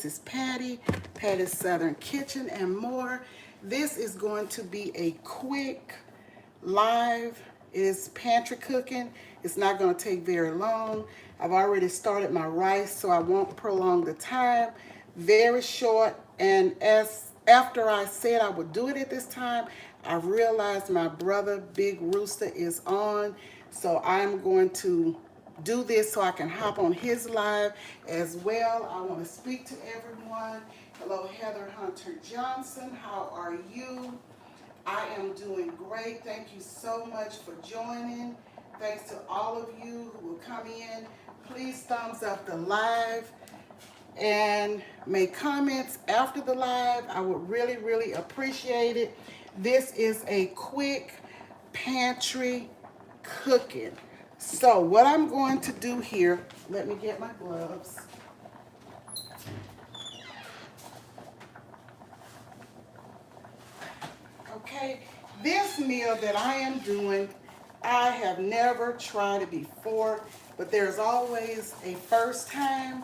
is Patty, Patty's Southern Kitchen and more. This is going to be a quick live. It is pantry cooking. It's not going to take very long. I've already started my rice, so I won't prolong the time. Very short, and as after I said I would do it at this time, I realized my brother Big Rooster is on, so I'm going to do this so I can hop on his live as well. I want to speak to everyone. Hello, Heather Hunter Johnson. How are you? I am doing great. Thank you so much for joining. Thanks to all of you who will come in. Please thumbs up the live and make comments after the live. I would really appreciate it. This is a quick pantry cooking. So what I'm going to do here, let me get my gloves. Okay, this meal that I am doing, I have never tried it before, but there's always a first time,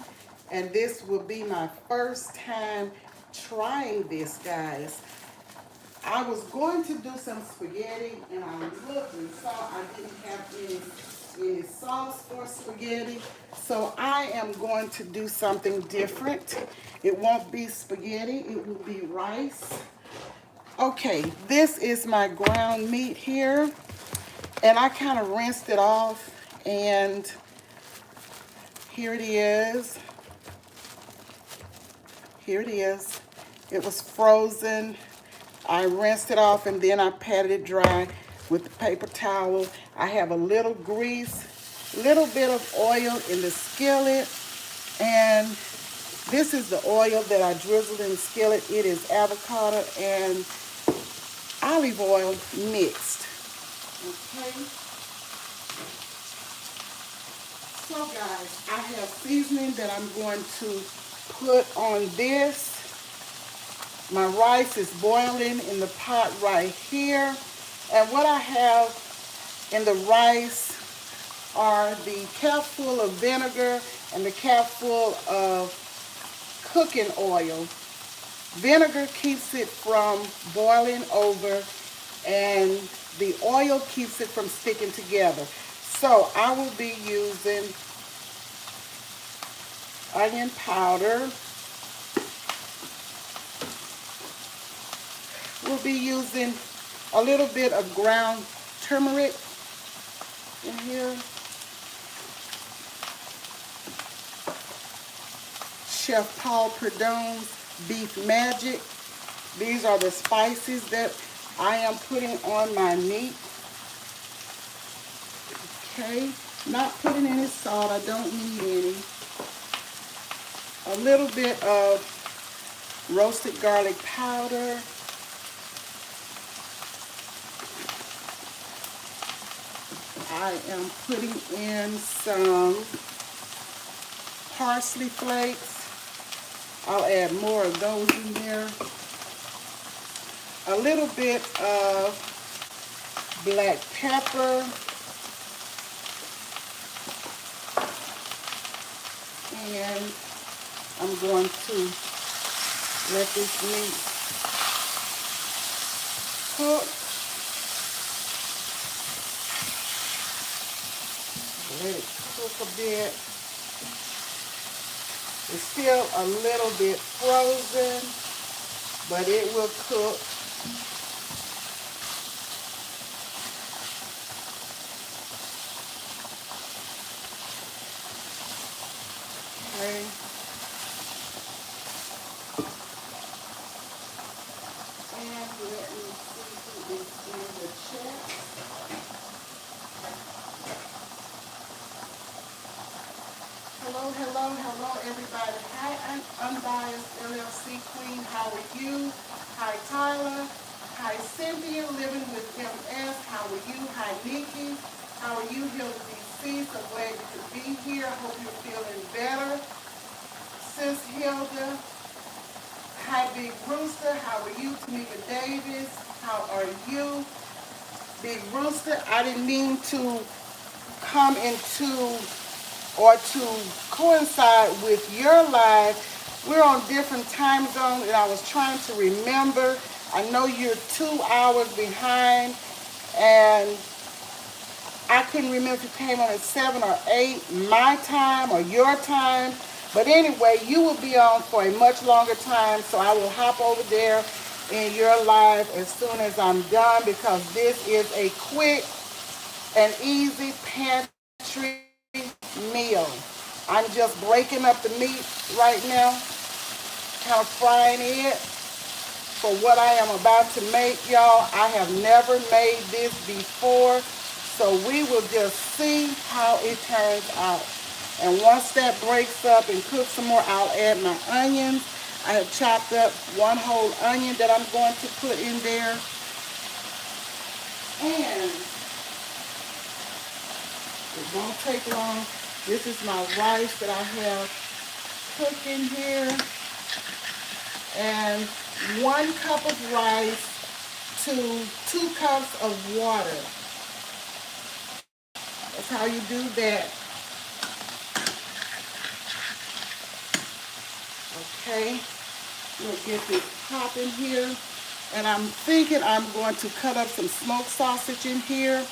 and this will be my first time trying this, guys. I was going to do some spaghetti, and I looked and saw I didn't have any sauce for spaghetti, so I am going to do something different. It won't be spaghetti, it will be rice. Okay, this is my ground meat here, and I kind of rinsed it off, and here it is. Here it is. It was frozen. I rinsed it off, and then I patted it dry with the paper towel. I have a little grease, little bit of oil in the skillet, and this is the oil that I drizzled in the skillet. It is avocado and olive oil mixed. Okay. So guys, I have seasoning that I'm going to put on this. My rice is boiling in the pot right here. And what I have in the rice are the cap full of vinegar and the cap full of cooking oil. Vinegar keeps it from boiling over, and the oil keeps it from sticking together. So I will be using onion powder. We'll be using a little bit of ground turmeric in here. Chef Paul Perdone's Beef Magic. These are the spices that I am putting on my meat. Okay, not putting any salt, I don't need any. A little bit of roasted garlic powder. I am putting in some parsley flakes. I'll add more of those in there. A little bit of black pepper. And I'm going to let this meat cook. Let it cook a bit. It's still a little bit frozen, but it will cook. Okay. And let me see who is in the chat. Hello, everybody. Hi, I'm Unbiased LLC Queen. How are you? Hi, Tyler. Hi, Cynthia, living with MS. How are you? Hi, Nikki. How are you, Hilda DC? So glad you could be here. I hope you're feeling better. Sis Hilda. Hi, Big Rooster. How are you? Tamika Davis. How are you? Big Rooster, I didn't mean to come into or to coincide with your live, we're on different time zones, and I was trying to remember. I know you're 2 hours behind, and I couldn't remember if you came on at 7 or 8, my time or your time. But anyway, you will be on for a much longer time, so I will hop over there in your live as soon as I'm done, because this is a quick and easy pantry meal. I'm just breaking up the meat right now, kind of frying it for what I am about to make, y'all. I have never made this before, so we will just see how it turns out. And once that breaks up and cooks some more, I'll add my onions. I have chopped up one whole onion that I'm going to put in there. And it won't take long. This is my rice that I have cooking here. And 1 cup of rice to 2 cups of water. That's how you do that. Okay, we'll get this popping here. And I'm thinking I'm going to cut up some smoked sausage in here.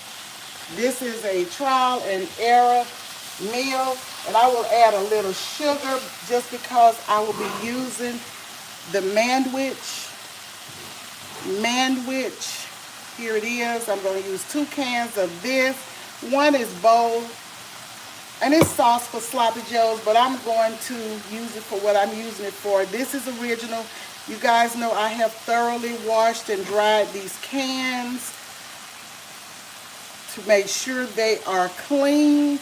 This is a trial and error meal, and I will add a little sugar just because I will be using the Manwich. Here it is. I'm going to use 2 cans of this. One is bold, and it's sauce for sloppy joes, but I'm going to use it for what I'm using it for. This is original. You guys know I have thoroughly washed and dried these cans to make sure they are clean.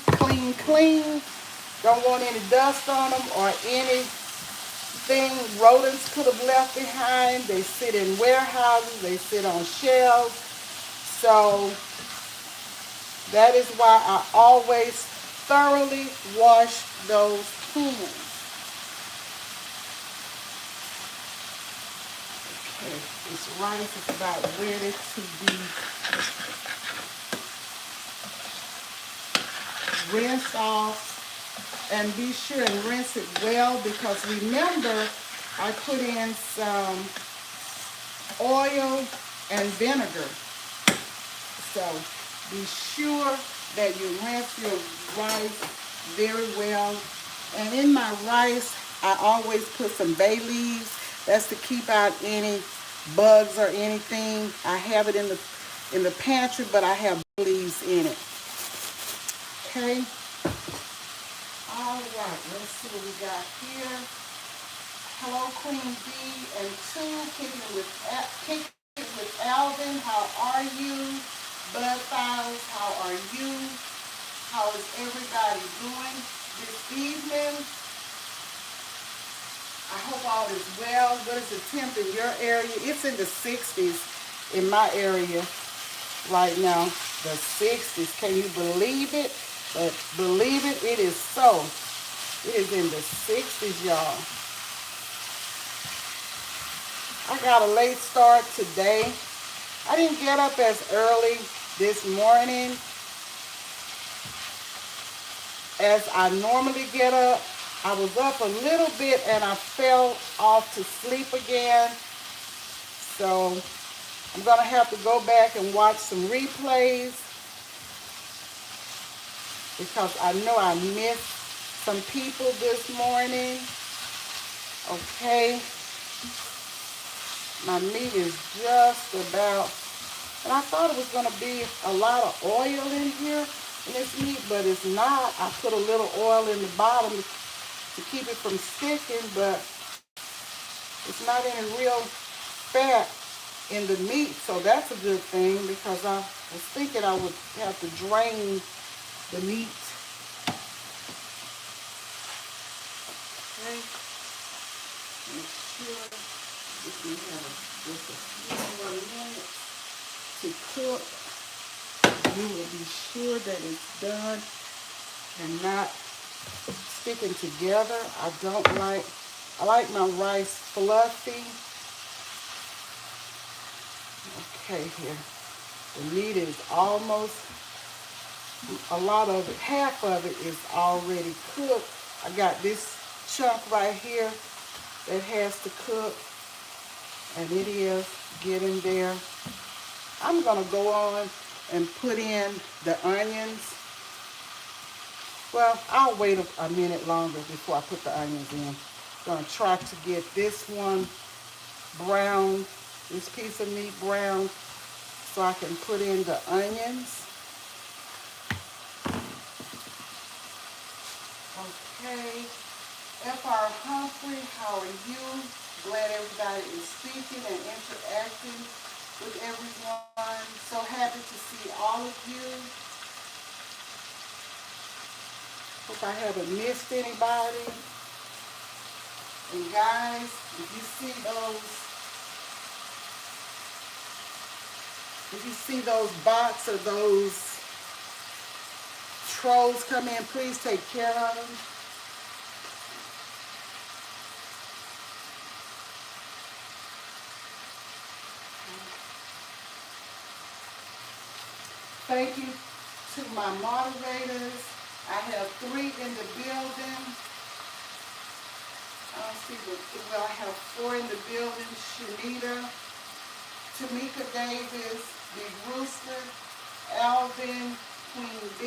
Don't want any dust on them or anything rodents could have left behind. They sit in warehouses, they sit on shelves. So that is why I always thoroughly wash those cans. Okay, this rice is about ready to be rinsed off. And be sure and rinse it well, because remember I put in some oil and vinegar. So be sure that you rinse your rice very well. And in my rice, I always put some bay leaves. That's to keep out any bugs or anything. I have it in the pantry, but I have bay leaves in it. Okay. All right, let's see what we got here. Hello, Queen B and 2, kicking with Alvin. How are you? Blood Files, how are you? How is everybody doing this evening? I hope all is well. What is the temp in your area? It's in the 60s in my area right now. The 60s. Can you believe it? But believe it, it is so. It is in the 60s, y'all. I got a late start today. I didn't get up as early this morning as I normally get up. I was up a little bit and I fell off to sleep again. So I'm going to have to go back and watch some replays, because I know I missed some people this morning. Okay. My meat is just about, and I thought it was going to be a lot of oil in here in this meat, but it's not. I put a little oil in the bottom to keep it from sticking, but it's not any real fat in the meat, so that's a good thing, because I was thinking I would have to drain the meat. Okay. Make sure if we have just a few more minutes to cook, you will be sure that it's done and not sticking together. I like my rice fluffy. Okay, here. The meat is almost, a lot of it, half of it is already cooked. I got this chunk right here that has to cook, and it is getting there. I'm gonna go on and put in the onions. Well, I'll wait a minute longer before I put the onions in. I'm gonna try to get this one brown, this piece of meat brown, so I can put in the onions. Okay. F.R. Humphrey, how are you? Glad everybody is speaking and interacting with everyone. So happy to see all of you. Hope I haven't missed anybody. And guys, if you see those bots or those trolls come in, please take care of them. Thank you to my moderators. I have 3 in the building. I have 4 in the building. Shanita, Tamika Davis, Big Rooster, Alvin, Queen B.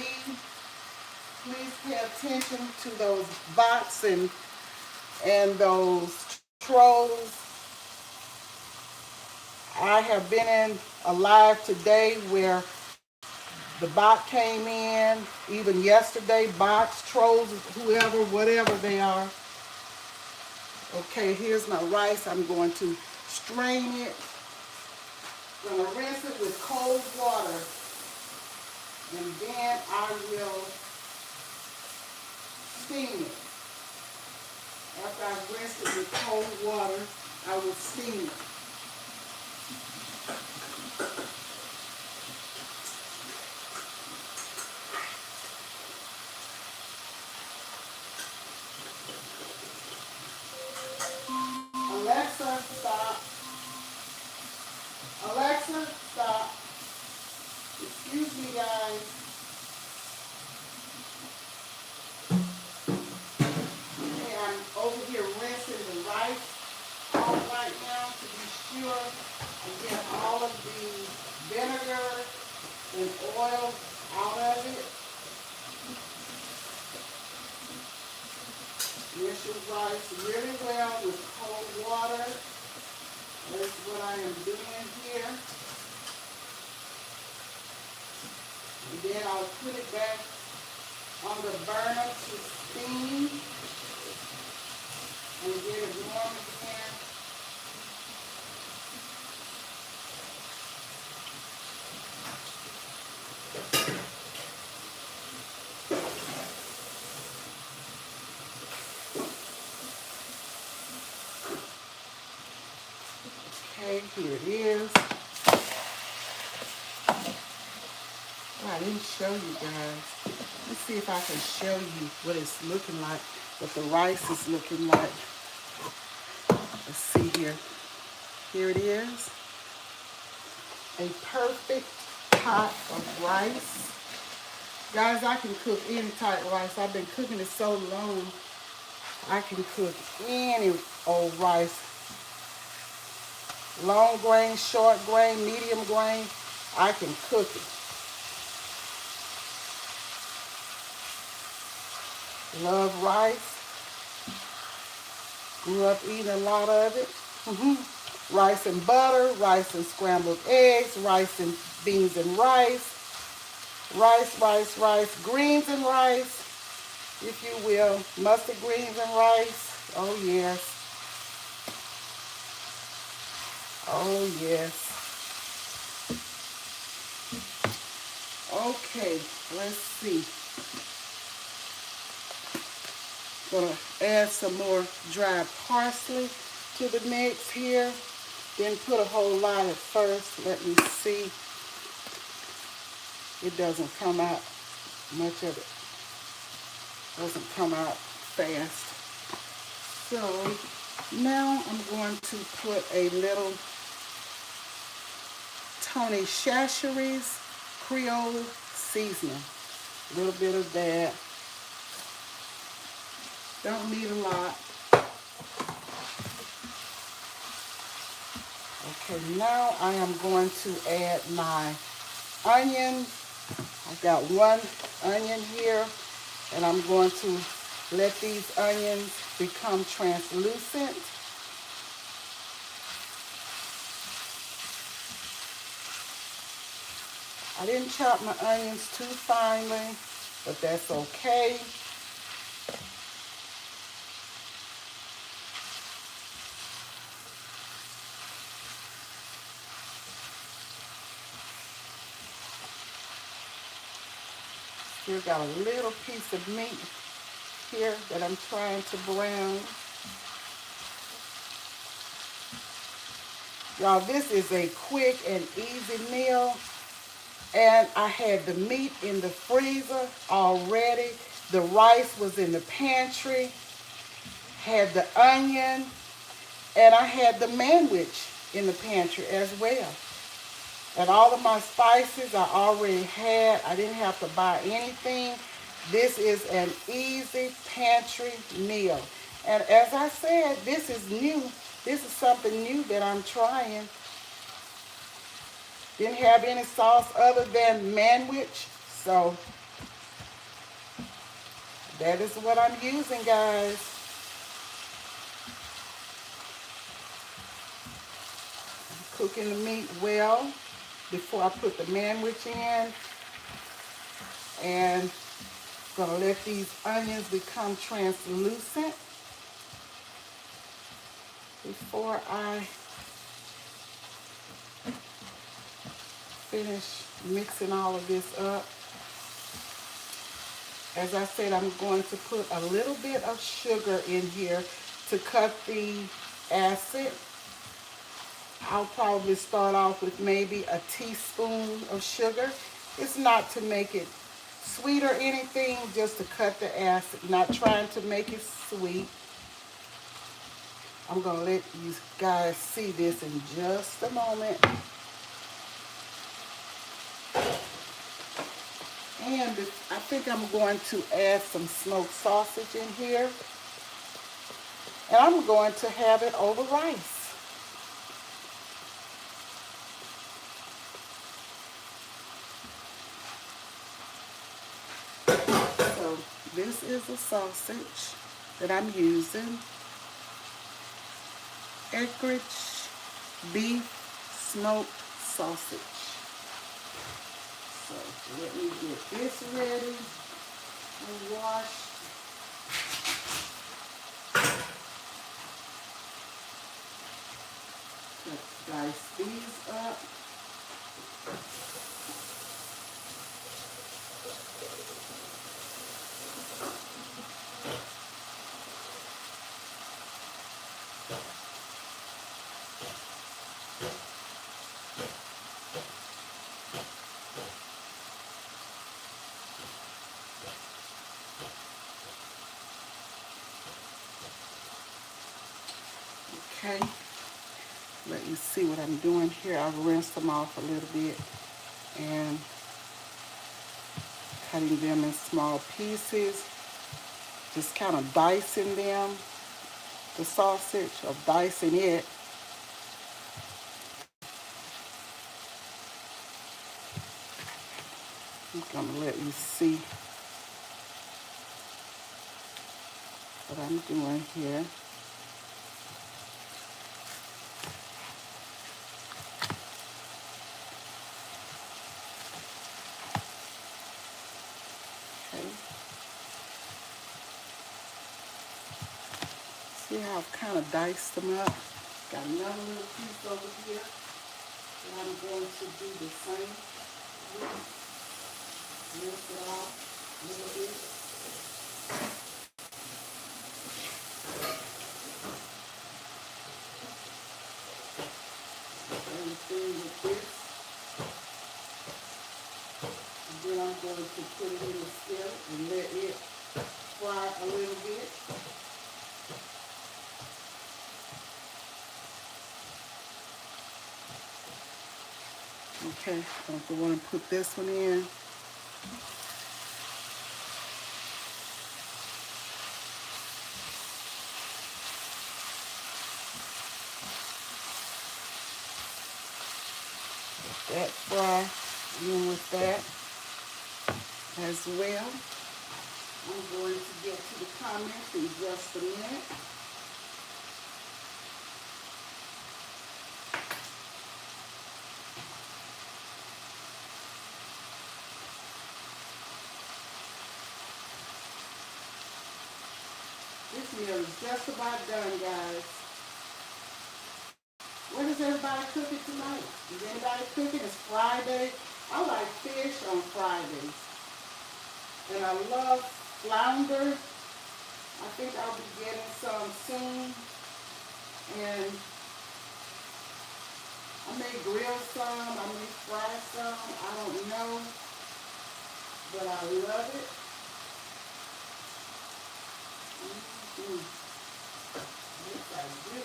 Please pay attention to those bots and those trolls. I have been in a live today where the bot came in, even yesterday, bots, trolls, whoever, whatever they are. Okay, here's my rice. I'm going to strain it. I'm going to rinse it with cold water. And then I will steam it. After I've rinsed it with cold water, I will steam it. Alexa, stop. Alexa, stop. Excuse me, guys. Okay, I'm over here rinsing the rice off right now to be sure I get all of the vinegar and oil out of it. Rinse your rice really well with cold water. That's what I am doing here. And then I'll put it back on the burner to steam and get it warm again. Okay, here it is. Oh, I didn't show you guys. Let's see if I can show you what it's looking like, what the rice is looking like. Let's see here. Here it is. A perfect pot of rice. Guys, I can cook any type of rice. I've been cooking it so long, I can cook any old rice. Long grain, short grain, medium grain, I can cook it. Love rice. Grew up eating a lot of it. Rice and butter, rice and scrambled eggs, rice and beans and rice. Rice, rice, rice, greens and rice, if you will. Mustard greens and rice. Oh, yes. Oh, yes. Okay, let's see. Gonna add some more dried parsley to the mix here. Didn't put a whole lot at first. Let me see. It doesn't come out, much of it doesn't come out fast. So now I'm going to put a little Tony Chachere's Creole seasoning. A little bit of that. Don't need a lot. Okay, now I am going to add my onion. I've got one onion here, and I'm going to let these onions become translucent. I didn't chop my onions too finely, but that's okay. Still got a little piece of meat here that I'm trying to brown. Y'all, this is a quick and easy meal. And I had the meat in the freezer already. The rice was in the pantry. Had the onion. And I had the manwich in the pantry as well. And all of my spices I already had. I didn't have to buy anything. This is an easy pantry meal. And as I said, this is new. This is something new that I'm trying. Didn't have any sauce other than Manwich. So that is what I'm using, guys. I'm cooking the meat well before I put the manwich in. And I'm gonna let these onions become translucent before I finish mixing all of this up. As I said, I'm going to put a little bit of sugar in here to cut the acid. I'll probably start off with maybe a teaspoon of sugar. It's not to make it sweet or anything, just to cut the acid, not trying to make it sweet. I'm going to let you guys see this in just a moment. And I think I'm going to add some smoked sausage in here. And I'm going to have it over rice. So this is a sausage that I'm using. Eckrich beef smoked sausage. So let me get this ready and washed. Dice these up. Okay, let you see what I'm doing here. I've rinsed them off a little bit and cutting them in small pieces, just kind of dicing them, the sausage, or dicing it. I'm gonna let you see what I'm doing here. See how I've kind of diced them up? Got another little piece over here that I'm going to do the same with. Rinse it off a little bit. Same thing with this. And then I'm going to put it in the skillet and let it fry a little bit. Okay, I'm going to put this one in. Let that fry in with that as well. I'm going to get to the comments in just a minute. This meal is just about done, guys. What is everybody cooking tonight? Is anybody cooking? It's Friday. I like fish on Fridays. And I love flounder. I think I'll be getting some soon. And I may grill some. I may fry some. I don't know. But I love it. Yes, I do.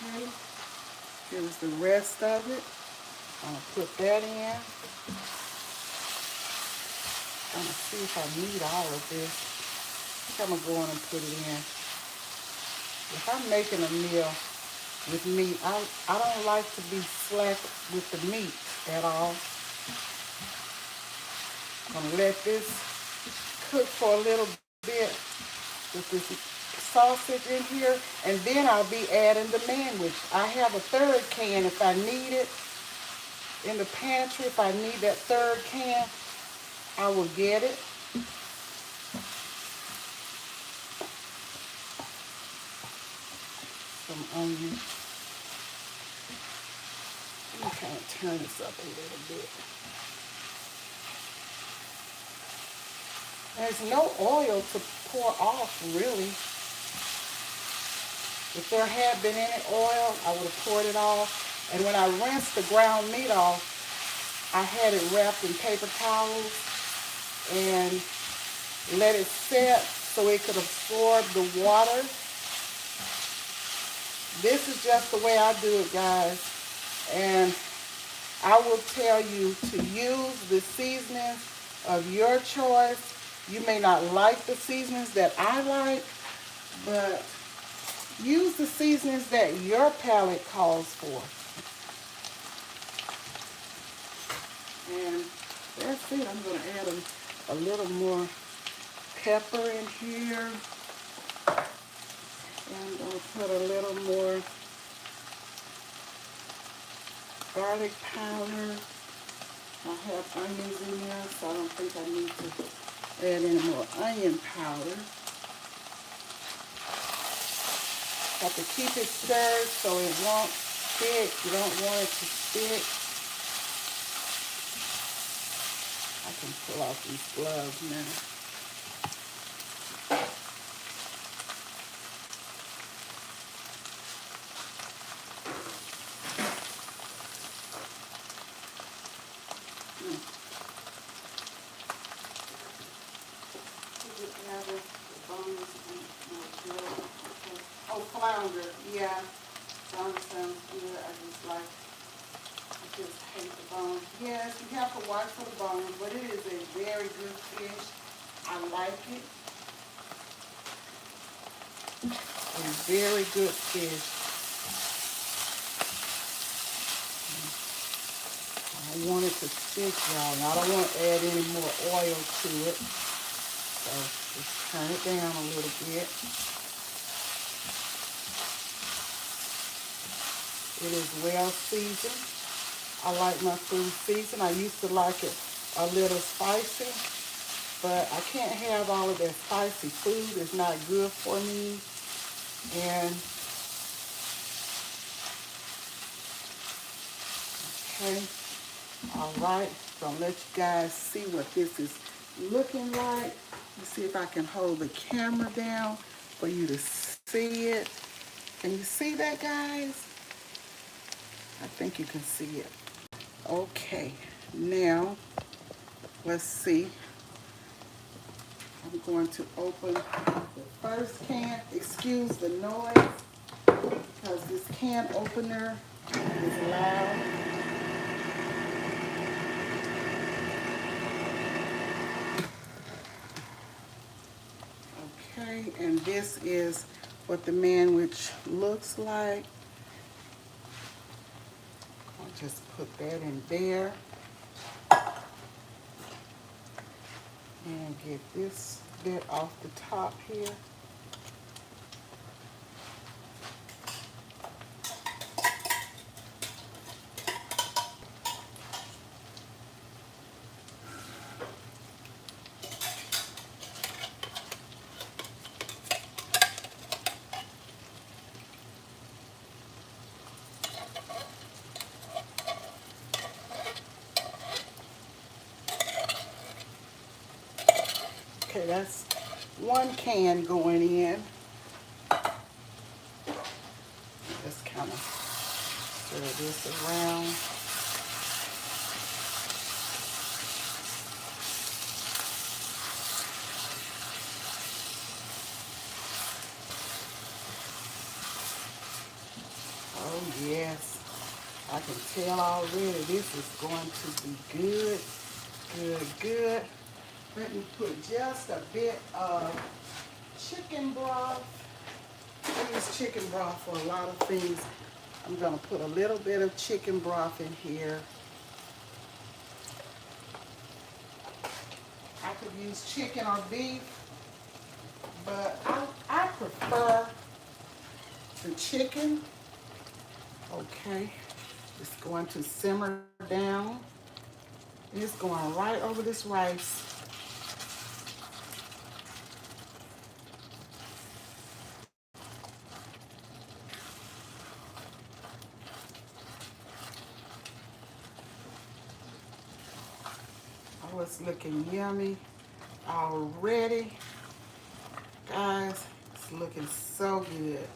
Okay. Here's the rest of it. I'm going to put that in. I'm going to see if I need all of this. I think I'm going to go in and put it in. If I'm making a meal with meat, I don't like to be slack with the meat at all. I'm going to let this cook for a little bit with this sausage in here, and then I'll be adding the manwich. I have a third can if I need it in the pantry. If I need that third can, I will get it. Some onion. Let me kind of turn this up a little bit. There's no oil to pour off, really. If there had been any oil, I would have poured it off. And when I rinsed the ground meat off, I had it wrapped in paper towels and let it set so it could absorb the water. This is just the way I do it, guys. And I will tell you to use the seasonings of your choice. You may not like the seasonings that I like, but use the seasonings that your palate calls for. And that's it. I'm going to add a little more pepper in here. And I'm going to put a little more garlic powder. I have onions in there, so I don't think I need to add any more onion powder. Have to keep it stirred so it won't stick. You don't want it to stick. I can pull off these gloves now. Oh, flounder, yeah. Flounder sounds good. I just hate the bones. Yes, you have to watch for the bones, but it is a very good fish. I like it. A very good fish. I don't want it to stick, y'all. I don't want to add any more oil to it. So just turn it down a little bit. It is well seasoned. I like my food seasoned. I used to like it a little spicy, but I can't have all of that spicy food. It's not good for me. And okay, all right. So I'll let you guys see what this is looking like. Let's see if I can hold the camera down for you to see it. Can you see that, guys? I think you can see it. Okay, now let's see. I'm going to open the first can. Excuse the noise because this can opener is loud. Okay, and this is what the Manwich looks like. I'll just put that in there. And get this bit off the top here. Okay, that's one can going in. Just kind of stir this around. Oh yes, I can tell already this is going to be good, good, good. Let me put just a bit of chicken broth. I use chicken broth for a lot of things. I'm going to put a little bit of chicken broth in here. I could use chicken or beef, but I prefer the chicken. Okay, it's going to simmer down. It's going right over this rice. Oh, it's looking yummy already. Guys, it's looking so good.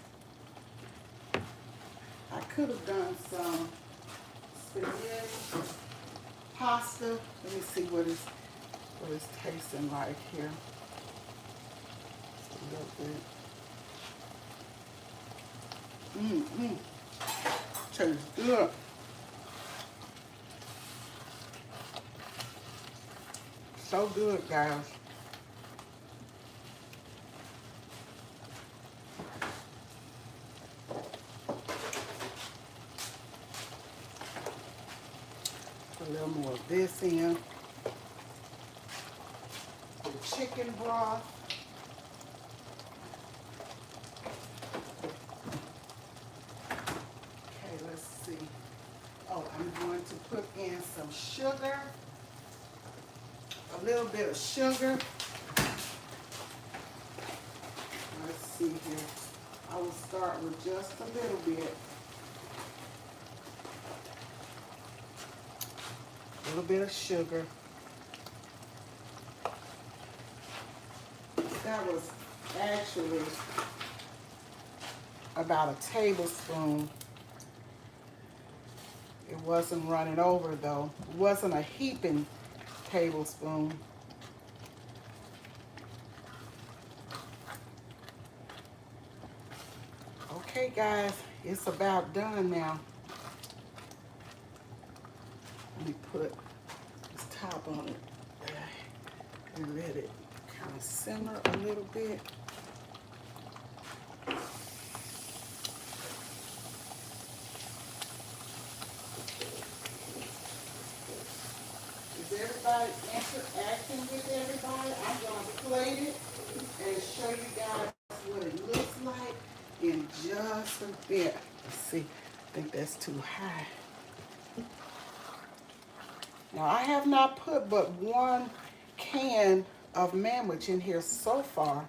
I could have done some spaghetti, pasta. Let me see what it's tasting like here. Just a little bit. Tastes good. So good, guys. Put a little more of this in. The chicken broth. Okay, let's see. Oh, I'm going to put in some sugar. A little bit of sugar. Let's see here. I will start with just a little bit. A little bit of sugar. That was actually about a tablespoon. It wasn't running over though. It wasn't a heaping tablespoon. Okay guys, it's about done now. Let me put this top on it and let it kind of simmer a little bit. Is everybody interacting with everybody? I'm going to plate it and show you guys what it looks like in just a bit. Let's see, I think that's too high. Now I have not put but one can of Manwich in here so far.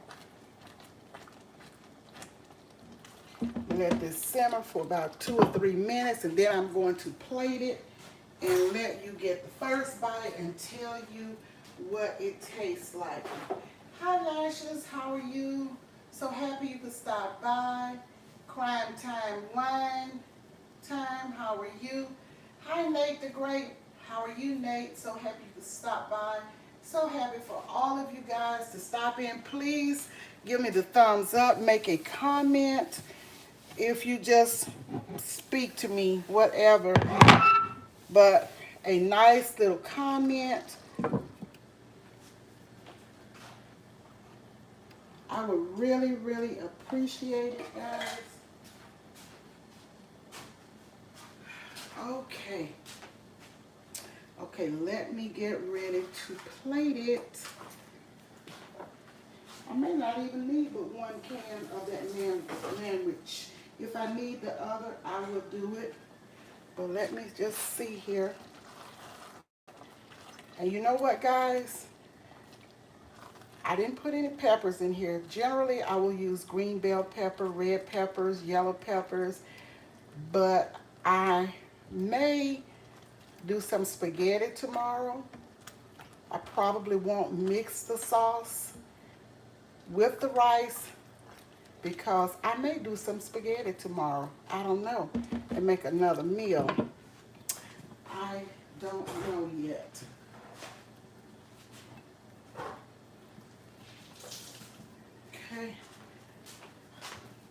Let this simmer for about 2 or 3 minutes and then I'm going to plate it and let you get the first bite and tell you what it tastes like. Hi Lashes, how are you? So happy you could stop by. Crime Time Wine Time, how are you? Hi Nate the Great, how are you Nate? So happy you could stop by. So happy for all of you guys to stop in. Please give me the thumbs up, make a comment. If you just speak to me, whatever, but a nice little comment. I would really, really appreciate it, guys. Okay. Okay, let me get ready to plate it. I may not even need but one can of that Manwich. If I need the other, I will do it. But let me just see here. And you know what, guys? I didn't put any peppers in here. Generally, I will use green bell pepper, red peppers, yellow peppers. But I may do some spaghetti tomorrow. I probably won't mix the sauce with the rice because I may do some spaghetti tomorrow. I don't know. And make another meal. I don't know yet. Okay.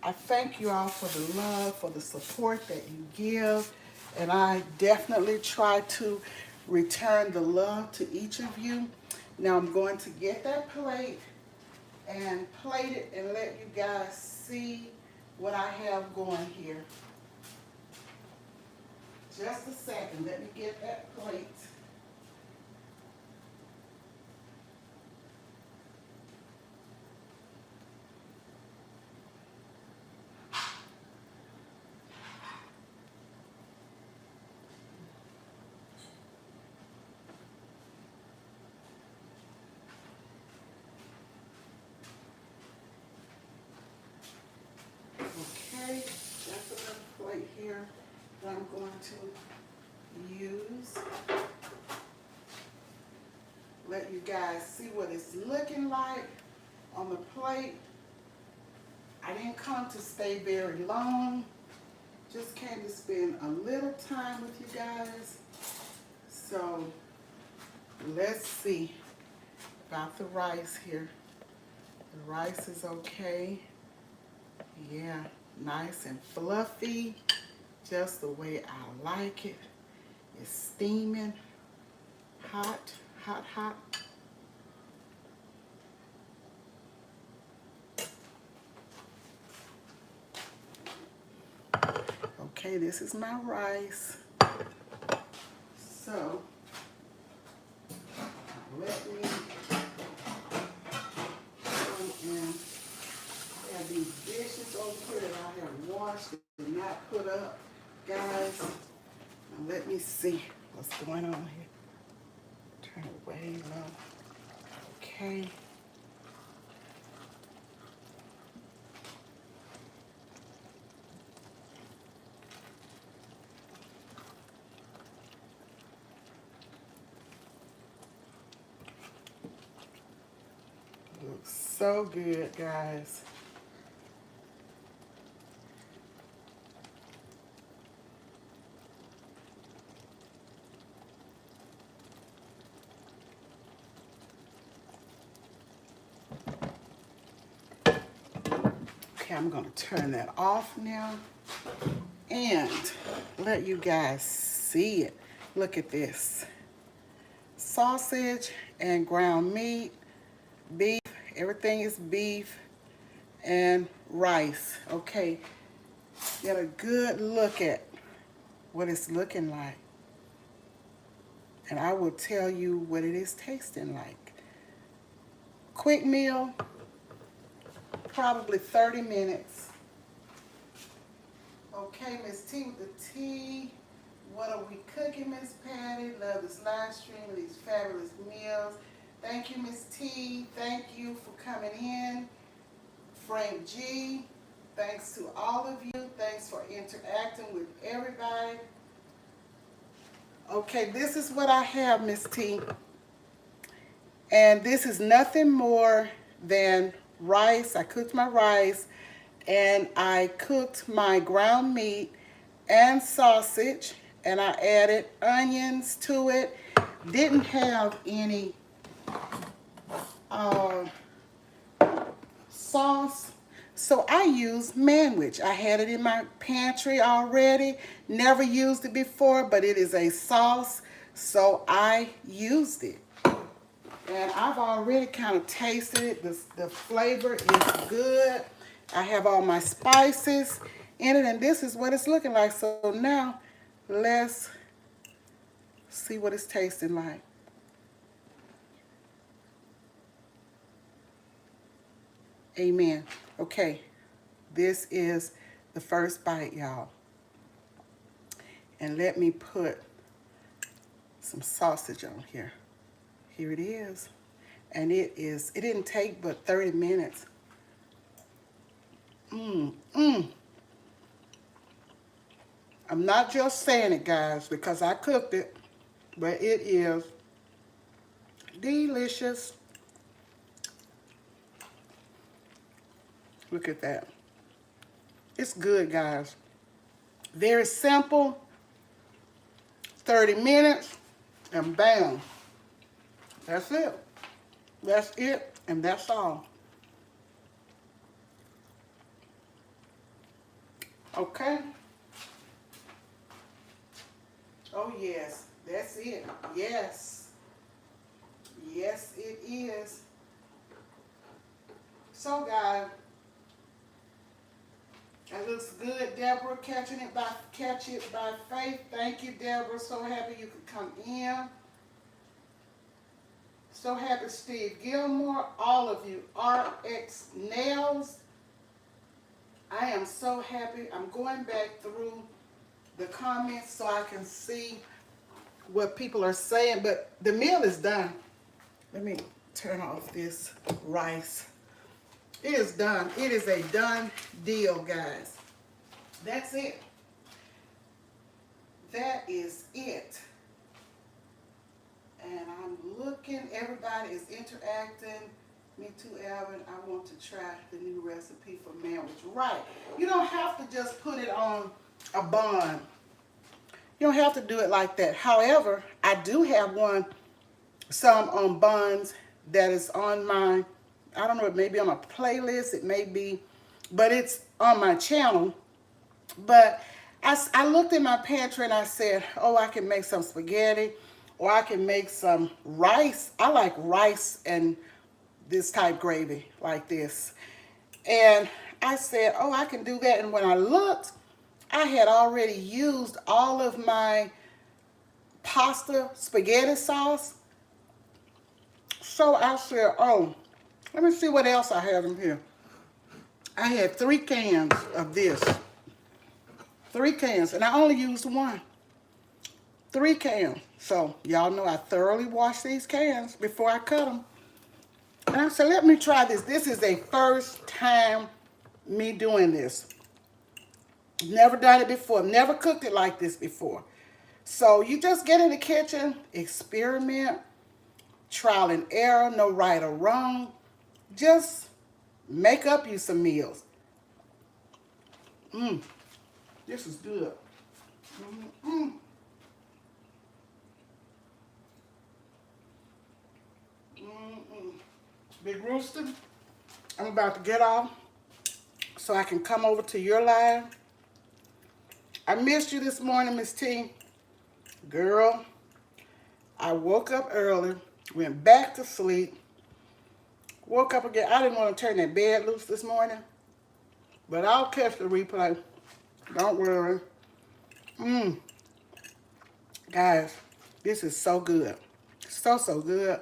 I thank you all for the love, for the support that you give. And I definitely try to return the love to each of you. Now I'm going to get that plate and plate it and let you guys see what I have going here. Just a second, let me get that plate. Okay, that's another plate here that I'm going to use. Let you guys see what it's looking like on the plate. I didn't come to stay very long. Just came to spend a little time with you guys. So let's see about the rice here. The rice is okay. Yeah, nice and fluffy, just the way I like it. It's steaming, hot, hot, hot. Okay, this is my rice. So, let me come and have these dishes over here that I have washed and not put up. Guys, now let me see what's going on here. Turn it way low. Okay. Looks so good, guys. Okay, I'm gonna turn that off now and let you guys see it. Look at this. Sausage and ground meat, beef, everything is beef, and rice. Okay, get a good look at what it's looking like. And I will tell you what it is tasting like. Quick meal, probably 30 minutes. Okay, Miss T with the tea. What are we cooking, Miss Patty? Love this live stream of these fabulous meals. Thank you, Miss T. Thank you for coming in. Frank G. Thanks to all of you. Thanks for interacting with everybody. Okay, this is what I have, Miss T. And this is nothing more than rice. I cooked my rice and I cooked my ground meat and sausage and I added onions to it. Didn't have any sauce, so I used Manwich. I had it in my pantry already. Never used it before, but it is a sauce, so I used it. And I've already kind of tasted it. The flavor is good. I have all my spices in it, and this is what it's looking like. So now, let's see what it's tasting like. Amen. Okay, this is the first bite, y'all. And let me put some sausage on here. Here it is. And it didn't take but 30 minutes. I'm not just saying it, guys, because I cooked it, but it is delicious. Look at that. It's good, guys. Very simple. 30 minutes, and bam. That's it. That's it, and that's all. Okay? Oh, yes. That's it. Yes. Yes, it is. So, guys, that looks good, Deborah. Catch it by faith. Thank you, Deborah. So happy you could come in. So happy, Steve Gilmore, all of you. RX Nails. I am so happy. I'm going back through the comments so I can see what people are saying. But the meal is done. Let me turn off this rice. It is done. It is a done deal, guys. That's it. That is it. And I'm looking, everybody is interacting. Me too, Alvin. I want to try the new recipe for Manwich. Right. You don't have to just put it on a bun. You don't have to do it like that. However, I do have some on buns that is on my, I don't know, it may be on a playlist, it may be, but it's on my channel. But I looked in my pantry and I said, oh, I can make some spaghetti or I can make some rice. I like rice and this type gravy like this. And I said, oh, I can do that. And when I looked, I had already used all of my pasta spaghetti sauce. So I said, oh, let me see what else I have in here. I had 3 cans of this. 3 cans, and I only used one. 3 cans. So y'all know I thoroughly wash these cans before I cut them. And I said, let me try this. This is a first time me doing this. Never done it before. Never cooked it like this before. So you just get in the kitchen, experiment, trial and error, no right or wrong. Just make up you some meals. This is good. Big Rooster, I'm about to get off so I can come over to your live. I missed you this morning, Miss T. Girl, I woke up early, went back to sleep, woke up again. I didn't want to turn that bed loose this morning, but I'll catch the replay. Don't worry. Guys, this is so good. So, so good.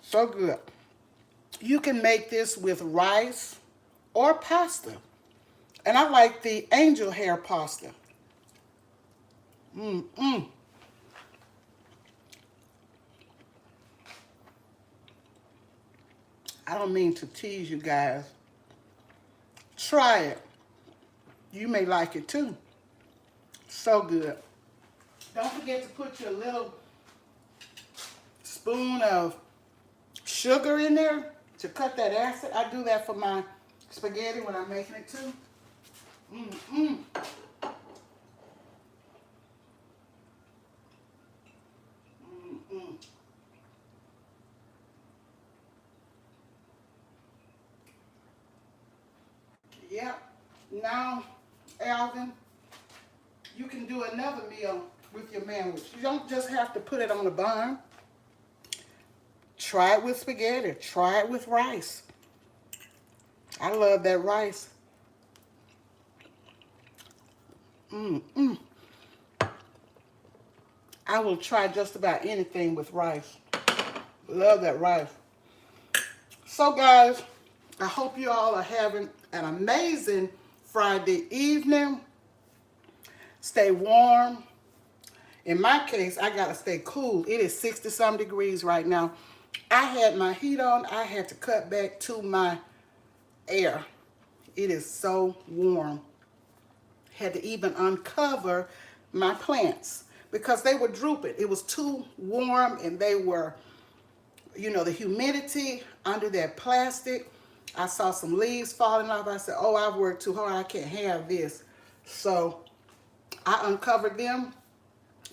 So good. You can make this with rice or pasta. And I like the angel hair pasta. I don't mean to tease you guys. Try it. You may like it too. So good. Don't forget to put your little spoon of sugar in there to cut that acid. I do that for my spaghetti when I'm making it too. Yep. Now, Alvin, you can do another meal with your manwich. You don't just have to put it on a bun. Try it with spaghetti. Try it with rice. I love that rice. I will try just about anything with rice. Love that rice. So guys, I hope you all are having an amazing Friday evening. Stay warm. In my case, I gotta stay cool. It is 60-some degrees right now. I had my heat on. I had to cut back to my air. It is so warm. Had to even uncover my plants because they were drooping. It was too warm and they were, you know, the humidity under that plastic. I saw some leaves falling off. I said, oh, I've worked too hard. I can't have this. So I uncovered them.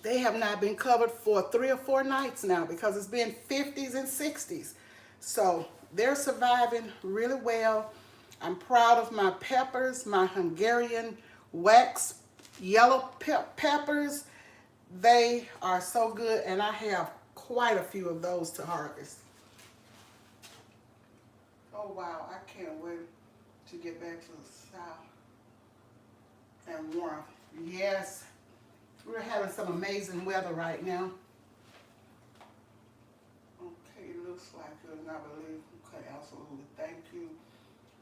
They have not been covered for 3 or 4 nights now because it's been 50s and 60s. So they're surviving really well. I'm proud of my peppers, my Hungarian wax yellow peppers. They are so good, and I have quite a few of those to harvest. Oh wow, I can't wait to get back to the south and warm. Yes, we're having some amazing weather right now. Okay, it looks like it, and I believe. Okay, absolutely. Thank you,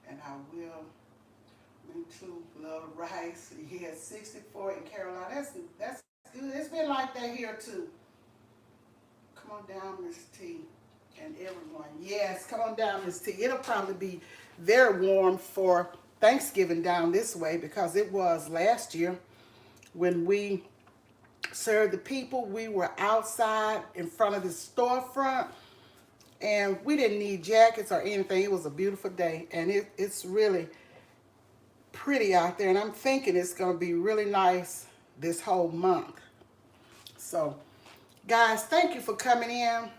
and I will. Me too. Love rice. Yeah, 64 in Carolina. That's good. It's been like that here too. Come on down, Miss T, and everyone. Yes, come on down, Miss T. It'll probably be very warm for Thanksgiving down this way because it was last year when we served the people. We were outside in front of the storefront, and we didn't need jackets or anything. It was a beautiful day, and it's really pretty out there, and I'm thinking it's going to be really nice this whole month. So guys, thank you for coming in.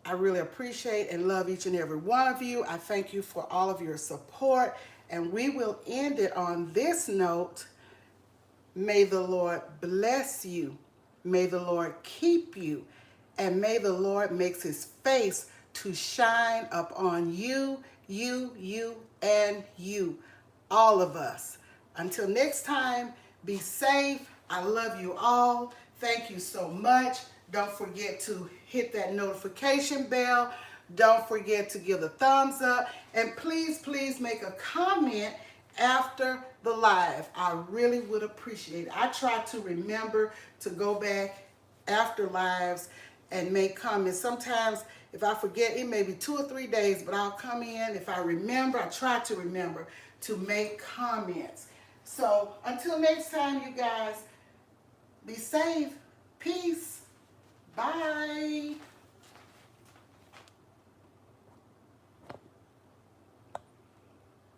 I really appreciate and love each and every one of you. I thank you for all of your support, and we will end it on this note. May the Lord bless you. May the Lord keep you, and may the Lord makes his face to shine upon you, and you, all of us. Until next time, be safe. I love you all. Thank you so much. Don't forget to hit that notification bell. Don't forget to give the thumbs up. And please, please make a comment after the live. I really would appreciate it. I try to remember to go back after lives and make comments. Sometimes if I forget, it may be 2 or 3 days, but I'll come in. If I remember, I try to remember to make comments. So until next time, you guys, be safe. Peace.